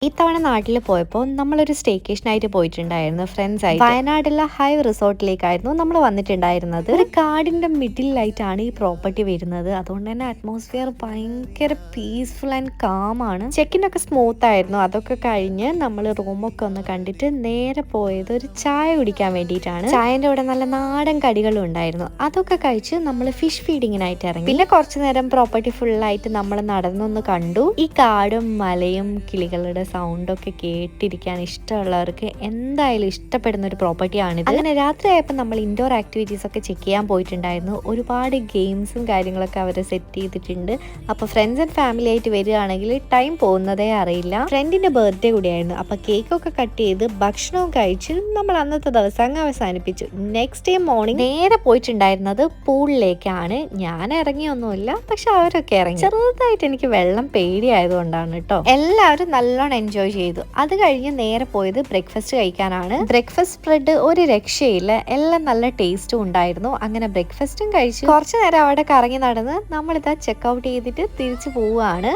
ഇത്തവണ നാട്ടിൽ പോയപ്പോൾ നമ്മളൊരു സ്റ്റേക്കേഷനായിട്ട് പോയിട്ടുണ്ടായിരുന്നു ഫ്രണ്ട്സായിട്ട്. വയനാടുള്ള ഹൈവ് റിസോർട്ടിലേക്കായിരുന്നു നമ്മൾ വന്നിട്ടുണ്ടായിരുന്നത്. ഒരു കാടിന്റെ മിഡിലായിട്ടാണ് ഈ പ്രോപ്പർട്ടി വരുന്നത്. അതുകൊണ്ട് തന്നെ അറ്റ്മോസ്ഫിയർ ഭയങ്കര പീസ്ഫുൾ ആൻഡ് കാം ആണ്. ചെക്കിനൊക്കെ സ്മൂത്ത് ആയിരുന്നു. അതൊക്കെ കഴിഞ്ഞ് നമ്മൾ റൂമൊക്കെ ഒന്ന് കണ്ടിട്ട് നേരെ പോയത് ഒരു ചായ കുടിക്കാൻ വേണ്ടിയിട്ടാണ്. ചായന്റെ കൂടെ നല്ല നാടൻ കടികളും ഉണ്ടായിരുന്നു. അതൊക്കെ കഴിച്ച് നമ്മൾ ഫിഷ് ഫീഡിങ്ങിനായിട്ട് ഇറങ്ങി. പിന്നെ കുറച്ചു നേരം പ്രോപ്പർട്ടി ഫുള്ളായിട്ട് നമ്മൾ നടന്നൊന്ന് കണ്ടു. ഈ കാടും മലയും കിളികളുടെ സൗണ്ടൊക്കെ കേട്ടിരിക്കാൻ ഇഷ്ടമുള്ളവർക്ക് എന്തായാലും ഇഷ്ടപ്പെടുന്ന ഒരു പ്രോപ്പർട്ടിയാണിത്. അങ്ങനെ രാത്രിയായപ്പോൾ നമ്മൾ ഇൻഡോർ ആക്ടിവിറ്റീസ് ഒക്കെ ചെക്ക് ചെയ്യാൻ പോയിട്ടുണ്ടായിരുന്നു. ഒരുപാട് ഗെയിംസും കാര്യങ്ങളൊക്കെ അവർ സെറ്റ് ചെയ്തിട്ടുണ്ട്. അപ്പോൾ ഫ്രണ്ട്സ് ആൻഡ് ഫാമിലി ആയിട്ട് വരികയാണെങ്കിൽ ടൈം പോകുന്നതേ അറിയില്ല. ഫ്രണ്ടിന്റെ ബർത്ത്ഡേ കൂടിയായിരുന്നു. അപ്പോൾ കേക്കൊക്കെ കട്ട് ചെയ്ത് ഭക്ഷണവും കഴിച്ച് നമ്മൾ അന്നത്തെ ദിവസം അങ്ങ് അവസാനിപ്പിച്ചു. നെക്സ്റ്റ് ഡേ മോർണിംഗ് നേരെ പോയിട്ടുണ്ടായിരുന്നത് പൂളിലേക്കാണ്. ഞാൻ ഇറങ്ങിയൊന്നുമില്ല, പക്ഷെ അവരൊക്കെ ഇറങ്ങി. ചെറുതായിട്ട് എനിക്ക് വെള്ളം പേടിയായതുകൊണ്ടാണ് കേട്ടോ. എല്ലാവരും നല്ലോണം എൻജോയ് ചെയ്തു. അത് കഴിഞ്ഞ് നേരെ പോയത് ബ്രേക്ക്ഫാസ്റ്റ് കഴിക്കാനാണ്. ബ്രേക്ക്ഫാസ്റ്റ് സ്പ്രെഡ് ഒരു രക്ഷയില്ല, എല്ലാം നല്ല ടേസ്റ്റും ഉണ്ടായിരുന്നു. അങ്ങനെ ബ്രേക്ക്ഫാസ്റ്റും കഴിച്ച് കുറച്ചു നേരം അവിടെ കറങ്ങി നടന്ന് നമ്മളിതാ ചെക്ക് ഔട്ട് ചെയ്തിട്ട് തിരിച്ചു പോവുകയാണ്.